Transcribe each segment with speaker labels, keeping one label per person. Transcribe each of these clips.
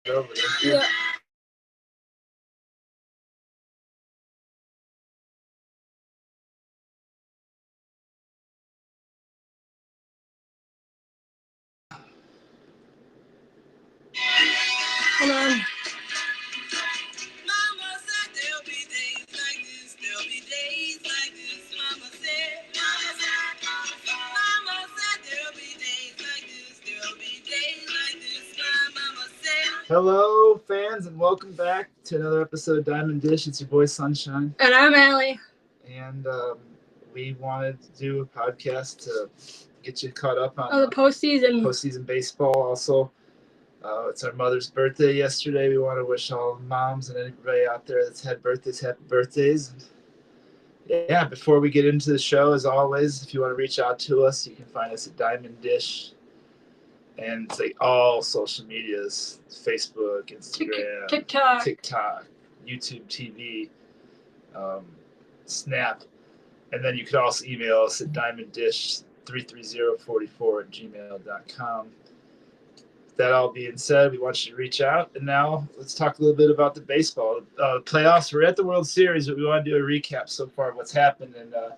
Speaker 1: over.
Speaker 2: Yeah. Hold on.
Speaker 1: Mama said there'll be days like this. There'll be days like this. Mama said. Mama said there'll be days like this. There'll be days like this. My mama said. Hello, fans, and welcome back to another episode of Diamond Dish. It's your boy Sunshine,
Speaker 2: And I'm Allie.
Speaker 1: and we wanted to do a podcast to get you caught up on
Speaker 2: the
Speaker 1: postseason baseball. Also, it's our mother's birthday yesterday. We want to wish all the moms and everybody out there that's had birthdays, happy birthdays. Yeah, before we get into the show, as always, if you want to reach out to us, you can find us at Diamond Dish. And it's like all social medias, Facebook, Instagram, TikTok, YouTube TV, Snap. And then you could also email us at diamonddish33044@gmail.com. That all being said, we want you to reach out. And now let's talk a little bit about the baseball. Playoffs, we're at the World Series, but we want to do a recap so far of what's happened. And I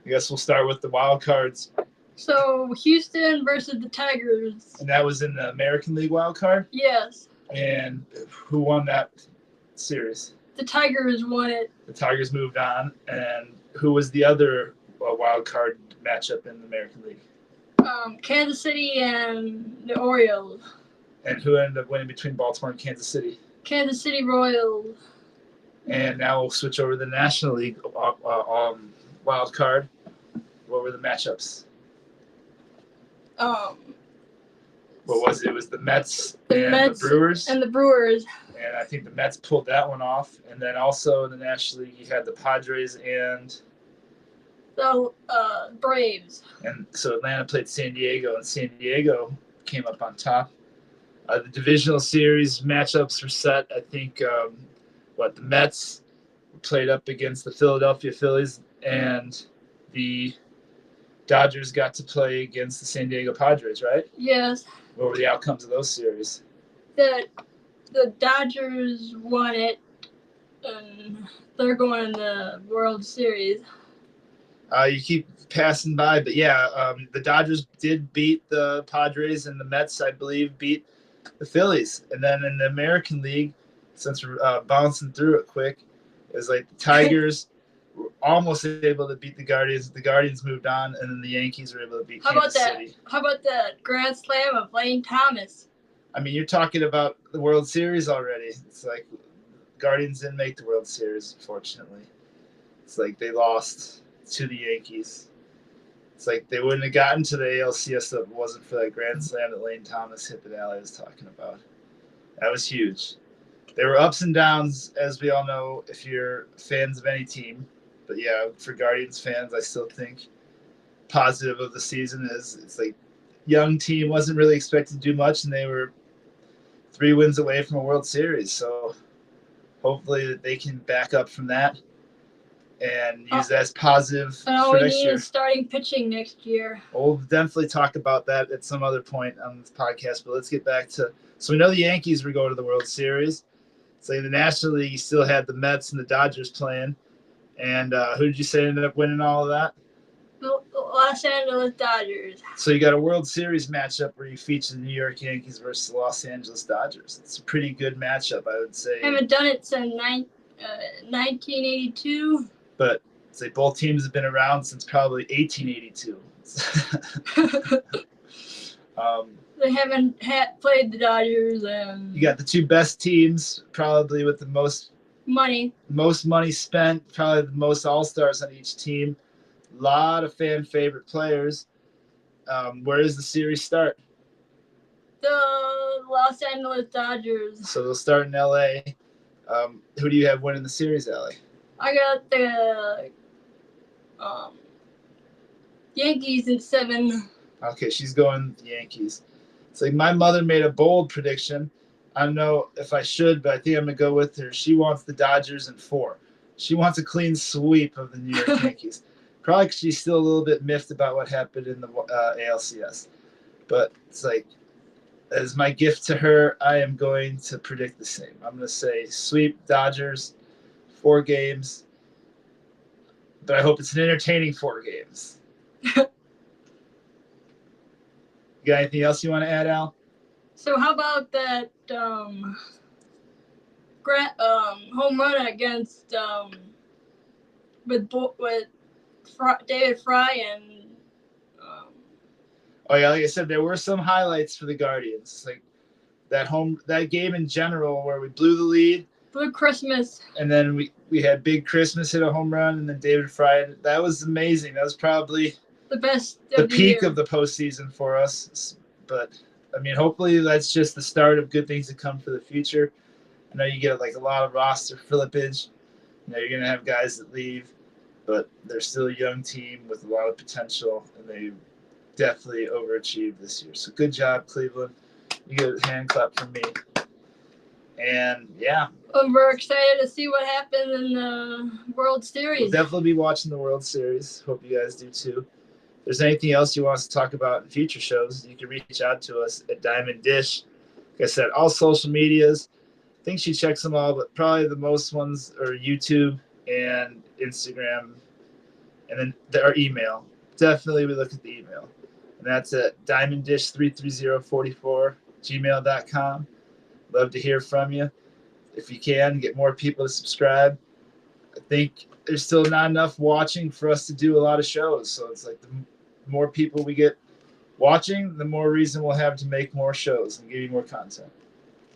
Speaker 1: guess we'll start with the wild cards.
Speaker 2: So, Houston versus the Tigers.
Speaker 1: And that was in the American League wild card?
Speaker 2: Yes.
Speaker 1: And who won that series?
Speaker 2: The Tigers won it.
Speaker 1: The Tigers moved on. And who was the other wild card matchup in the American League?
Speaker 2: Kansas City and the Orioles.
Speaker 1: And who ended up winning between Baltimore and Kansas City?
Speaker 2: Kansas City Royals.
Speaker 1: And now we'll switch over to the National League wild card. What were the matchups? What was it? It was the Mets and the Brewers.
Speaker 2: And the Brewers.
Speaker 1: And I think the Mets pulled that one off. And then also in the National League, you had the Padres and
Speaker 2: the Braves.
Speaker 1: And so Atlanta played San Diego, and San Diego came up on top. The divisional series matchups were set. I think the Mets played up against the Philadelphia Phillies, and the Dodgers got to play against the San Diego Padres, right?
Speaker 2: Yes.
Speaker 1: What were the outcomes of those series?
Speaker 2: The Dodgers won it, and they're going in the World Series.
Speaker 1: You keep passing by, but yeah, the Dodgers did beat the Padres, and the Mets, I believe, beat the Phillies. And then in the American League, since we're bouncing through it quick, it was like the Tigers were almost able to beat the Guardians. The Guardians moved on, and then the Yankees were able to beat Kansas City.
Speaker 2: How about the Grand Slam of Lane Thomas?
Speaker 1: I mean, you're talking about the World Series already. It's like Guardians didn't make the World Series, unfortunately. It's like they lost to the Yankees. It's like they wouldn't have gotten to the ALCS if it wasn't for that grand slam that Lane Thomas hit that Allie was talking about. That was huge. There were ups and downs, as we all know, if you're fans of any team. But yeah, for Guardians fans, I still think positive of the season is it's like young team wasn't really expected to do much, and they were 3 wins away from a World Series. So hopefully they can back up from that and use that as positive for next year.
Speaker 2: And all we need is starting pitching next year.
Speaker 1: We'll definitely talk about that at some other point on this podcast, but let's get back to – so we know the Yankees were going to the World Series. So in the National League, you still had the Mets and the Dodgers playing. And who did you say ended up winning all of that?
Speaker 2: The Los Angeles Dodgers.
Speaker 1: So you got a World Series matchup where you feature the New York Yankees versus the Los Angeles Dodgers. It's a pretty good matchup, I would say.
Speaker 2: Haven't done it since 1982.
Speaker 1: But it's like both teams have been around since probably 1882.
Speaker 2: They haven't played the Dodgers.
Speaker 1: You got the 2 best teams, probably with the most money spent, probably the most all-stars on each team. A lot of fan favorite players. Where does the series start?
Speaker 2: The Los Angeles Dodgers.
Speaker 1: So they'll start in L.A. Who do you have winning the series, Allie?
Speaker 2: I got the Yankees in 7.
Speaker 1: Okay, she's going with the Yankees. It's like my mother made a bold prediction. I don't know if I should, but I think I'm going to go with her. She wants the Dodgers in 4. She wants a clean sweep of the New York Yankees. Probably because she's still a little bit miffed about what happened in the ALCS. But it's like as my gift to her, I am going to predict the same. I'm going to say sweep Dodgers, 4 games, but I hope it's an entertaining 4 games. You got anything else you want to add, Al?
Speaker 2: So how about that home run against with David Fry and
Speaker 1: Oh yeah, like I said, there were some highlights for the Guardians. Like that game in general where we blew the lead.
Speaker 2: Blue Christmas.
Speaker 1: And then we had Big Christmas hit a home run, and then David Fry. That was amazing. That was probably
Speaker 2: the best,
Speaker 1: the peak of the postseason for us. But I mean, hopefully that's just the start of good things to come for the future. I know you get like a lot of roster flippage. You know, you're gonna have guys that leave, but they're still a young team with a lot of potential, and they definitely overachieved this year. So good job, Cleveland. You get a hand clap from me. And yeah,
Speaker 2: we're excited to see what happens in the World Series.
Speaker 1: We'll definitely be watching the World Series. Hope you guys do too. If there's anything else you want us to talk about in future shows, you can reach out to us at Diamond Dish. Like I said, all social medias. I think she checks them all, but probably the most ones are YouTube and Instagram, and then our email. Definitely we look at the email. And that's at diamonddish33044@gmail.com. Love to hear from you. If you can, get more people to subscribe. I think there's still not enough watching for us to do a lot of shows. So it's like the more people we get watching, the more reason we'll have to make more shows and give you more content.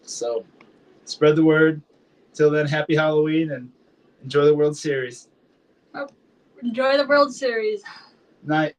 Speaker 1: So spread the word. Till then, happy Halloween and enjoy the World Series.
Speaker 2: Enjoy the World Series.
Speaker 1: Night.